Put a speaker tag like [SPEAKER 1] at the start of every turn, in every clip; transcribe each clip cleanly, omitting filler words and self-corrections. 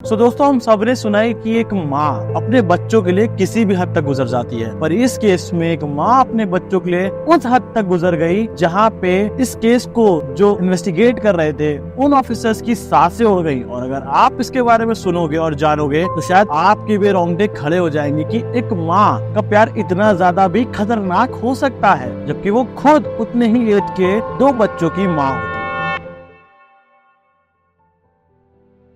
[SPEAKER 1] दोस्तों, हम सबने सुना है कि एक माँ अपने बच्चों के लिए किसी भी हद तक गुजर जाती है, पर इस केस में एक माँ अपने बच्चों के लिए उस हद तक गुजर गई जहाँ पे इस केस को जो इन्वेस्टिगेट कर रहे थे उन ऑफिसर्स की सांसें उड़ गई। और अगर आप इसके बारे में सुनोगे और जानोगे तो शायद आपके भी रोंगटे खड़े हो जाएंगे कि एक माँ का प्यार इतना ज्यादा भी खतरनाक हो सकता है, जबकि वो खुद उतने ही एज के 2 बच्चों की माँ होती है।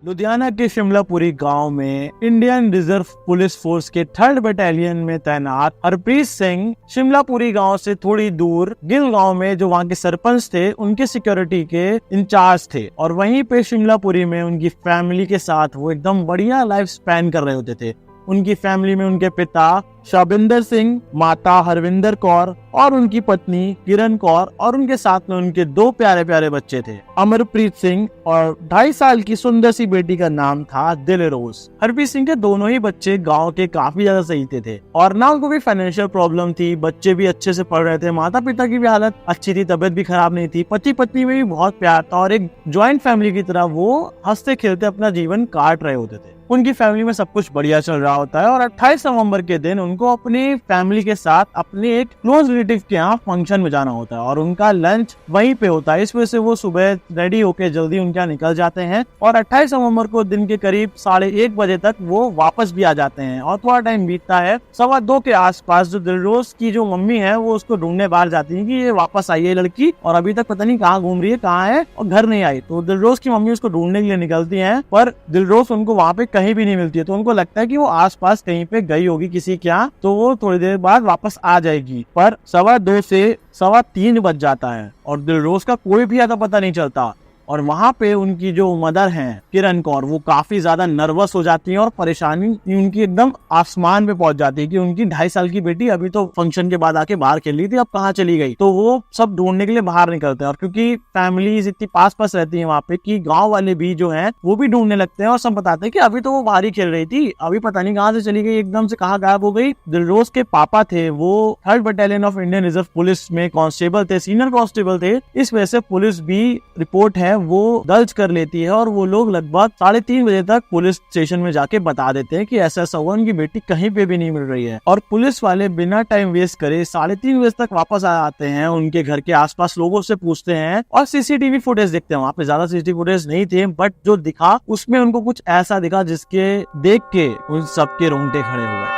[SPEAKER 1] लुधियाना के शिमलापुरी गांव में इंडियन रिजर्व पुलिस फोर्स के 3rd बटालियन में तैनात हरप्रीत सिंह शिमलापुरी गांव से थोड़ी दूर गिल गांव में जो वहां के सरपंच थे उनके सिक्योरिटी के इंचार्ज थे। और वहीं पे शिमलापुरी में उनकी फैमिली के साथ वो एकदम बढ़िया लाइफ स्पेंड कर रहे होते थे। उनकी फैमिली में उनके पिता शाबिंदर सिंह, माता हरविंदर कौर और उनकी पत्नी किरण कौर और उनके साथ में उनके 2 प्यारे प्यारे बच्चे थे, अमरप्रीत सिंह और 2.5 साल की सुंदर सी बेटी का नाम था दिलरोज। हरप्रीत सिंह के दोनों ही बच्चे गांव के काफी ज्यादा सही थे और ना उनको भी फाइनेंशियल प्रॉब्लम थी, बच्चे भी अच्छे से पढ़ रहे थे, माता पिता की भी हालत अच्छी थी, तबियत भी खराब नहीं थी, पति पत्नी में भी बहुत प्यार था और एक ज्वाइंट फैमिली की तरह वो हंसते खेलते अपना जीवन काट रहे होते थे। उनकी फैमिली में सब कुछ बढ़िया चल रहा होता है और 28 नवंबर के दिन उनको अपनी फैमिली के साथ अपने एक क्लोज रिलेटिव के यहाँ फंक्शन में जाना होता है और उनका लंच वहीं पे होता है। इस वजह से वो सुबह रेडी होके जल्दी उनके यहाँ निकल जाते हैं और 28 नवंबर को दिन के करीब 1:30 बजे तक वो वापस भी आ जाते हैं। और थोड़ा टाइम बीतता है, 2:15 के आसपास जो दिलरोज की जो मम्मी है वो उसको ढूंढने बाहर जाती है कि ये वापस आई है लड़की और अभी तक पता नहीं कहाँ घूम रही है, कहाँ है और घर नहीं आई। तो दिलरोज की मम्मी उसको ढूंढने के लिए निकलती है पर दिलरोज उनको वहाँ पे कहीं भी नहीं मिलती है। तो उनको लगता है कि वो आसपास कहीं पे गई होगी किसी के यहाँ, तो वो थोड़ी देर बाद वापस आ जाएगी। पर 2:15 से 3:15 बज जाता है और दिलरोज का कोई भी आता पता नहीं चलता। और वहाँ पे उनकी जो मदर हैं किरण कौर, वो काफी ज्यादा नर्वस हो जाती हैं और परेशानी उनकी एकदम आसमान पे पहुंच जाती है कि उनकी 2.5 साल की बेटी अभी तो फंक्शन के बाद आके बाहर खेल रही थी, अब कहाँ चली गई। तो वो सब ढूंढने के लिए बाहर निकलते हैं और क्योंकि फैमिलीज इतनी पास पास रहती है वहाँ पे कि गाँव वाले भी जो है वो भी ढूंढने लगते हैं और सब बताते हैं कि अभी तो वो बाहर ही खेल रही थी, अभी पता नहीं कहाँ से चली गई, एकदम से कहाँ गायब हो गई। दिलरोज के पापा थे वो 3rd battalion of Indian reserve police में कांस्टेबल थे, सीनियर कांस्टेबल थे। इस वजह से पुलिस भी रिपोर्ट है वो दर्ज कर लेती है और वो लोग लगभग 3:30 बजे तक पुलिस स्टेशन में जाके बता देते हैं कि ऐसा ऐसा हुआ, उनकी बेटी कहीं पे भी नहीं मिल रही है। और पुलिस वाले बिना टाइम वेस्ट करे 3:30 बजे तक वापस आ जाते हैं, उनके घर के आसपास लोगों से पूछते हैं और सीसीटीवी फुटेज देखते हैं। वहाँ पे ज्यादा सीसीटीवी फुटेज नहीं थे बट जो दिखा उसमें उनको कुछ ऐसा दिखा जिसके देख के उन सबके रोंगटे खड़े हुए।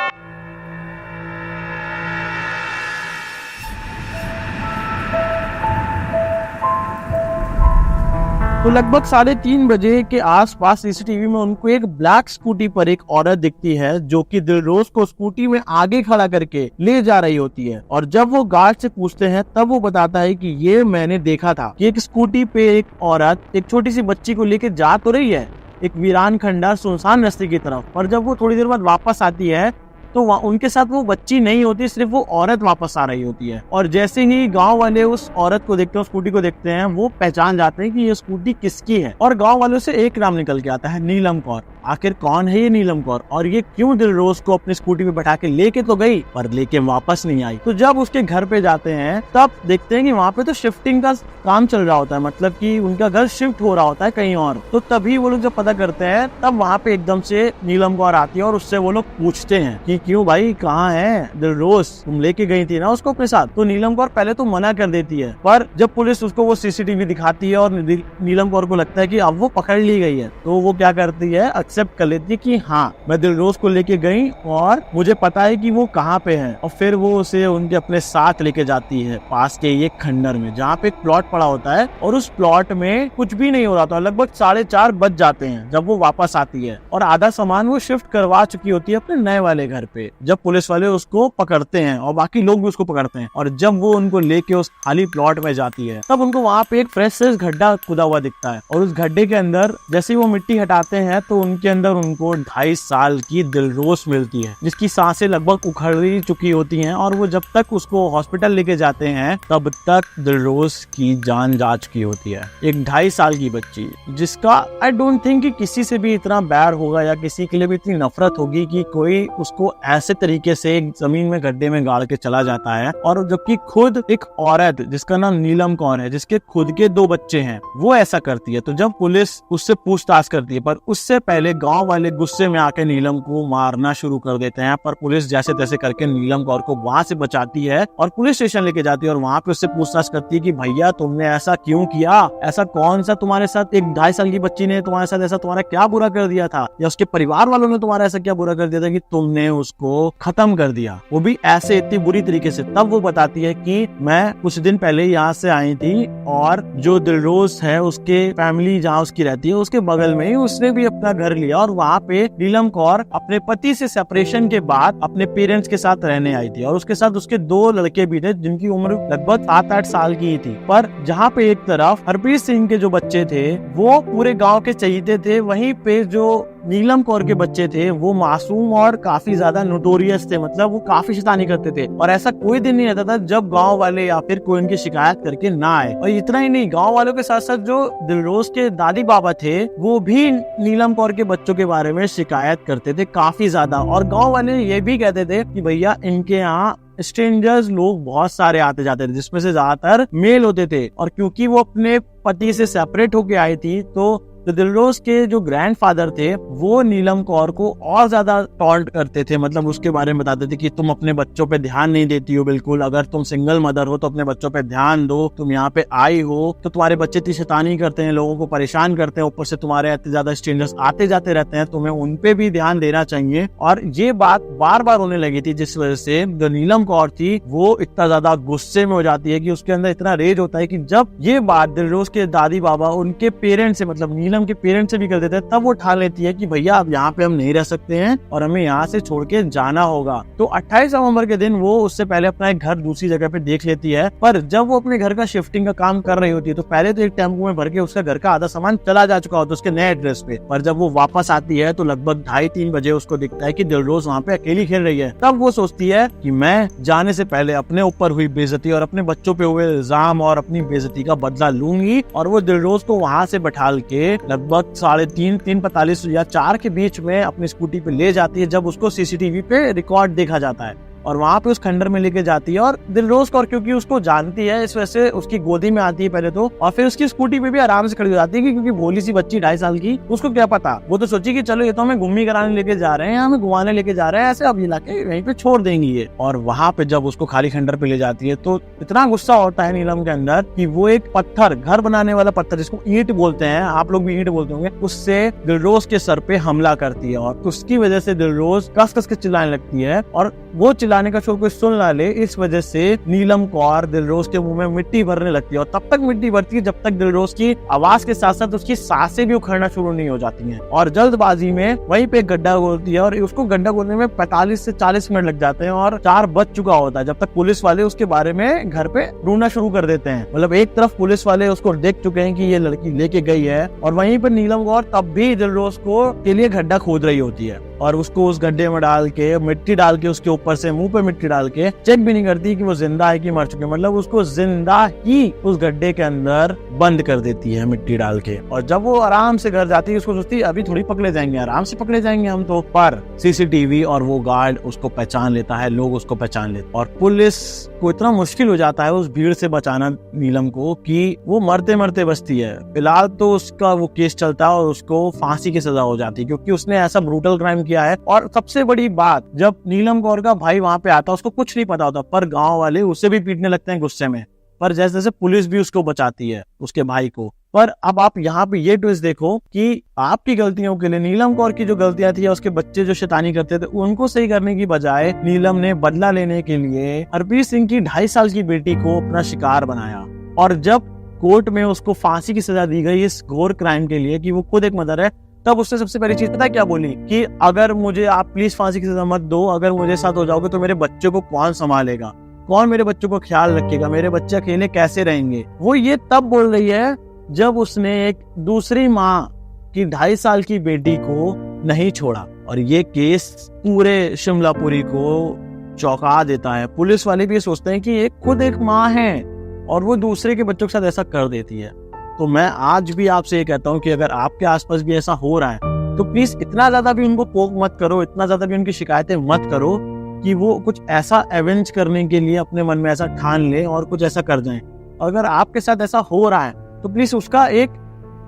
[SPEAKER 1] तो लगभग 3:30 बजे के आसपास सीसीटीवी में उनको एक ब्लैक स्कूटी पर एक औरत दिखती है जो कि दिलरोज को स्कूटी में आगे खड़ा करके ले जा रही होती है। और जब वो गार्ड से पूछते हैं तब वो बताता है कि ये मैंने देखा था कि एक स्कूटी पे एक औरत एक छोटी सी बच्ची को लेके जा तो रही है एक वीरान खंडर सुनसान रास्ते की तरफ, पर जब वो थोड़ी देर बाद वापस आती है तो उनके साथ वो बच्ची नहीं होती, सिर्फ वो औरत वापस आ रही होती है। और जैसे ही गांव वाले उस औरत को देखते हैं, स्कूटी को देखते हैं, वो पहचान जाते हैं कि ये स्कूटी किसकी है। और गांव वालों से एक नाम निकल के आता है, नीलम कौर। आखिर कौन है ये नीलम कौर और ये क्यों दिलरोज को अपनी स्कूटी पे बैठा के लेके तो गई पर लेके वापस नहीं आई। तो जब उसके घर पे जाते हैं तब देखते हैं कि वहाँ पे तो शिफ्टिंग का काम चल रहा होता है, मतलब कि उनका घर शिफ्ट हो रहा होता है कहीं और। तो तभी वो लोग जब पता करते हैं तब वहाँ पे एकदम से नीलम कौर आती है और उससे वो लोग पूछते हैं कि क्यों भाई, कहाँ है दिलरोज, तुम लेके गई थी ना उसको अपने साथ। तो नीलम कौर पहले तो मना कर देती है, पर जब पुलिस उसको वो सीसीटीवी दिखाती है और नीलम कौर को लगता है कि अब वो पकड़ ली गई है, तो वो क्या करती है, एक्सेप्ट कर लेती है कि हाँ मैं दिलरोज को लेके गई और मुझे पता है कि वो कहाँ पे है। और फिर वो उसे उनके अपने साथ लेके जाती है पास के एक खंडर में जहाँ पे एक प्लॉट पड़ा होता है और उस प्लॉट में कुछ भी नहीं हो रहा था। लगभग 4:30 बज जाते हैं जब वो वापस आती है और आधा सामान वो शिफ्ट करवा चुकी होती है अपने नए वाले घर पे। जब पुलिस वाले उसको पकड़ते हैं और बाकी लोग भी उसको पकड़ते हैं और जब वो उनको लेके उस खाली प्लॉट में जाती है तब उनको वहाँ पे एक फ्रेश गड्ढा खुदा हुआ दिखता है और उस गड्ढे के अंदर जैसे ही वो मिट्टी हटाते हैं तो उनके अंदर उनको 2.5 साल की दिलरोज मिलती है जिसकी सांसें लगभग उखड़ चुकी होती हैं। और वो जब तक उसको हॉस्पिटल लेके जाते हैं तब तक दिलरोज की जान जा चुकी होती है। एक 2.5 साल की बच्ची जिसका आई डोंट थिंक कि किसी से भी इतना बैर होगा या किसी के लिए भी इतनी नफरत होगी कि कोई उसको ऐसे तरीके से एक जमीन में गड्ढे में गाड़ के चला जाता है। और जबकि खुद एक औरत जिसका नाम नीलम कौर है, जिसके खुद के 2 बच्चे हैं, वो ऐसा करती है। तो जब पुलिस उससे पूछताछ करती है, पर उससे पहले गांव वाले गुस्से में आके नीलम को मारना शुरू कर देते हैं। पर पुलिस जैसे तैसे करके नीलम कौर को वहां से बचाती है और पुलिस स्टेशन लेके जाती है। और वहां पे उससे पूछताछ करती है कि भैया तुमने ऐसा क्यों किया, ऐसा कौन सा तुम्हारे साथ, एक 2.5 साल की बच्ची ने तुम्हारे साथ ऐसा तुम्हारा क्या बुरा कर दिया था, या उसके परिवार वालों ने तुम्हारा ऐसा क्या बुरा कर दिया था कि तुमने उसको खत्म कर दिया, वो भी ऐसे इतनी बुरी तरीके से। तब वो बताती है कि मैं कुछ दिन पहले यहाँ से आई थी और जो दिलरोज है उसके फैमिली जहाँ उसकी रहती है उसके बगल में ही उसने भी अपना घर लिया और वहाँ पे नीलम कौर अपने पति से सेपरेशन के बाद अपने पेरेंट्स के साथ रहने आई थी। और उसके साथ उसके 2 लड़के भी थे जिनकी उम्र लगभग 7-8 साल की थी। पर जहाँ पे एक तरफ हरप्रीत सिंह के जो बच्चे थे वो पूरे गाँव के चहीते थे, वहीं पे जो नीलम कौर के बच्चे थे वो मासूम और काफी ज्यादा नोटोरियस थे, मतलब वो काफी शैतानी करते थे। और ऐसा कोई दिन नहीं रहता था जब गांव वाले या फिर कोई उनकी शिकायत करके ना आए। और इतना ही नहीं, गांव वालों के साथ साथ जो दिलरोज के दादी बाबा थे वो भी नीलम कौर के बच्चों के बारे में शिकायत करते थे काफी ज्यादा। और गाँव वाले ये भी कहते थे कि भैया इनके यहाँ स्ट्रेंजर्स लोग बहुत सारे आते जाते थे, जिसमें से ज्यादातर मेल होते थे। और क्योंकि वो अपने पति से सेपरेट होके आई थी तो दिलरोज के जो ग्रैंडफादर थे वो नीलम कौर को और ज्यादा टॉन्ट करते थे, मतलब उसके बारे में बताते थे कि तुम अपने बच्चों पे ध्यान नहीं देती हो बिल्कुल, अगर तुम सिंगल मदर हो तो अपने बच्चों पे ध्यान दो, तुम यहाँ पे आई हो तो तुम्हारे बच्चे इतनी शैतानी करते हैं, लोगों को परेशान करते हैं, ऊपर से तुम्हारे इतने ज्यादा स्ट्रेंजर्स आते जाते रहते हैं, तुम्हें उन पे भी ध्यान देना चाहिए। और ये बात बार बार होने लगी थी, जिस वजह से जो नीलम कौर थी वो इतना ज्यादा गुस्से में हो जाती है कि उसके अंदर इतना रेज होता है कि जब ये बात दिलरोज के दादी बाबा उनके पेरेंट्स से, मतलब नीलम के पेरेंट्स से भी कर देते हैं, तब वो ठान लेती है कि भैया अब यहाँ पे हम नहीं रह सकते हैं और हमें यहाँ से छोड़ के जाना होगा। तो 28 नवंबर के दिन वो उससे पहले अपना एक घर दूसरी जगह पे देख लेती है। पर जब वो अपने घर का शिफ्टिंग का काम कर रही होती है तो पहले तो एक टेम्पो में भर के उसका घर का आधा सामान चला जा चुका होता है उसके नए एड्रेस पे। पर जब वो वापस आती है तो लगभग 2:30-3 बजे उसको दिखता है कि दिलरोज वहाँ पे अकेली खेल रही है। तब वो सोचती है कि मैं जाने से पहले अपने ऊपर हुई बेइज्जती और अपने बच्चों पे हुए इल्जाम और अपनी बेइज्जती का बदला लूंगी। और वो दिलरोज को वहाँ से बैठाल के लगभग 3:45 या 4 के बीच में अपनी स्कूटी पे ले जाती है, जब उसको सीसीटीवी पे रिकॉर्ड देखा जाता है। और वहाँ पे उस खंडर में लेके जाती है। और दिलरोज कौर क्योंकि उसको जानती है इस वजह से उसकी गोदी में आती है पहले तो, और फिर उसकी स्कूटी पे भी आराम से खड़ी हो जाती है क्योंकि भोली सी बच्ची 2.5 साल की, उसको क्या पता, वो तो सोची कि चलो ये तो हमें घूमी कराने लेके जा रहे हैं, हमें घुमाने लेके जा रहे हैं, ऐसे अब लाके वहीं पे छोड़ देंगी ये। और वहाँ पे जब उसको खाली खंडर पे ले जाती है तो इतना गुस्सा होता है नीलम के अंदर कि वो एक पत्थर, घर बनाने वाला पत्थर जिसको ईंट बोलते हैं, आप लोग भी ईंट बोलते होंगे, उससे दिलरोज के सर पे हमला करती है। और उसकी वजह से दिलरोज कस कस के चिल्लाने लगती है और वो चिल्लाने का शोर कोई सुन ना ले, इस वजह से नीलम कौर दिलरोज के मुंह में मिट्टी भरने लगती है। और तब तक मिट्टी भरती है जब तक दिलरोज की आवाज के साथ साथ उसकी सांसें भी उखड़ना शुरू नहीं हो जाती हैं। और जल्दबाजी में वहीं पे गड्ढा खोदती है और उसको गड्ढा खोदने में 45 से 40 मिनट लग जाते हैं और 4 बज चुका होता है जब तक पुलिस वाले उसके बारे में घर पे ढूंढना शुरू कर देते हैं। मतलब एक तरफ पुलिस वाले उसको देख चुके हैं कि ये लड़की लेके गई है और वहीं पर नीलम कौर तब भी दिलरोज को के लिए गड्ढा खोद रही होती है और उसको उस गड्ढे में डाल के मिट्टी डाल के उसके ऊपर से मुंह पे मिट्टी डाल के चेक भी नहीं करती कि वो जिंदा है कि मर चुके, मतलब उसको जिंदा ही उस गड्ढे के अंदर बंद कर देती है मिट्टी डाल के। और जब वो आराम से घर जाती है उसको सोचती है अभी थोड़ी पकड़े जाएंगे, आराम से पकड़े जाएंगे हम तो। पर सीसीटीवी और वो गार्ड उसको पहचान लेता है, लोग उसको पहचान लेते और पुलिस को इतना मुश्किल हो जाता है उस भीड़ से बचाना नीलम को कि वो मरते मरते बचती है। फिलहाल तो उसका वो केस चलता है और उसको फांसी की सजा हो जाती है क्योंकि उसने ऐसा ब्रूटल क्राइम किया है। और सबसे बड़ी बात, जब नीलम कौर का भाई वहां पे आता उसको कुछ नहीं पता होता, पर गांव वाले उसे भी पीटने लगते हैं गुस्से में। पर जैसे जैसे पुलिस भी उसको बचाती है उसके भाई को। पर अब आप यहाँ पे ये ट्विस्ट देखो कि आपकी गलतियों के लिए नीलम कौर की जो गलतियां थी या उसके बच्चे जो शैतानी करते थे उनको सही करने की बजाय नीलम ने बदला लेने के लिए हरप्रीत सिंह की 2.5 साल की बेटी को अपना शिकार बनाया। और जब कोर्ट में उसको फांसी की सजा दी गई इस घोर क्राइम के लिए कि वो खुद एक मदर है, तब उसने सबसे पहली चीज पता क्या बोली कि अगर मुझे आप प्लीज फांसी की सजा मत दो, अगर मुझे साथ हो जाओगे तो मेरे बच्चे को कौन संभालेगा, कौन मेरे बच्चों को ख्याल रखेगा, मेरे बच्चे अकेले कैसे रहेंगे। वो ये तब बोल रही है जब उसने एक दूसरी माँ की 2.5 साल की बेटी को नहीं छोड़ा। और ये केस पूरे शिमलापुरी को चौंका देता है। पुलिस वाले भी सोचते हैं कि ये खुद एक माँ है और वो दूसरे के बच्चों के साथ ऐसा कर देती है। तो मैं आज भी आपसे ये कहता हूँ कि अगर आपके आसपास भी ऐसा हो रहा है तो प्लीज इतना ज्यादा भी उनको पोक मत करो, इतना ज्यादा भी उनकी शिकायतें मत करो कि वो कुछ ऐसा एवेंज करने के लिए अपने मन में ऐसा ठान ले और कुछ ऐसा कर जाए। अगर आपके साथ ऐसा हो रहा है तो प्लीज उसका एक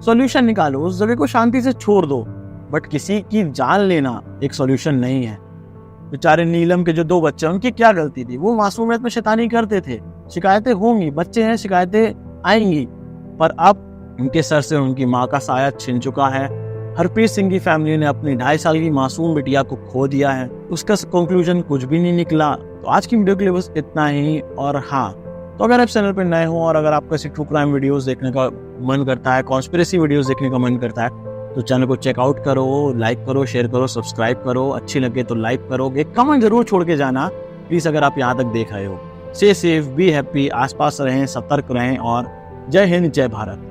[SPEAKER 1] सॉल्यूशन निकालो, उस जगह को शांति से छोड़ दो। बट किसी की जान लेना एक सॉल्यूशन नहीं है। बेचारे नीलम के जो 2 बच्चे हैं, उनकी क्या गलती थी? वो मासूमियत में शैतानी करते थे। शिकायतें होंगी, बच्चे हैं, शिकायतें आएंगी, पर अब उनके सर से उनकी माँ का साया छिन चुका है। हरप्रीत सिंह की फैमिली ने अपनी 2.5 साल की मासूम बिटिया को खो दिया है। उसका कंक्लूजन कुछ भी नहीं निकला। तो आज की वीडियो के लिए बस इतना ही। और हाँ, तो अगर आप चैनल पर नए हो और अगर आपको ऐसी ट्रू क्राइम वीडियोस देखने का मन करता है, कॉन्स्पिरेसी वीडियोस देखने का मन करता है, तो चैनल को चेकआउट करो, लाइक करो, शेयर करो, सब्सक्राइब करो। अच्छी लगे तो लाइक करो, एक कमेंट जरूर छोड़ के जाना प्लीज अगर आप यहाँ तक देख रहे हो। स्टे सेफ, बी हैप्पी, आसपास रहें, सतर्क रहें और जय हिंद, जय भारत।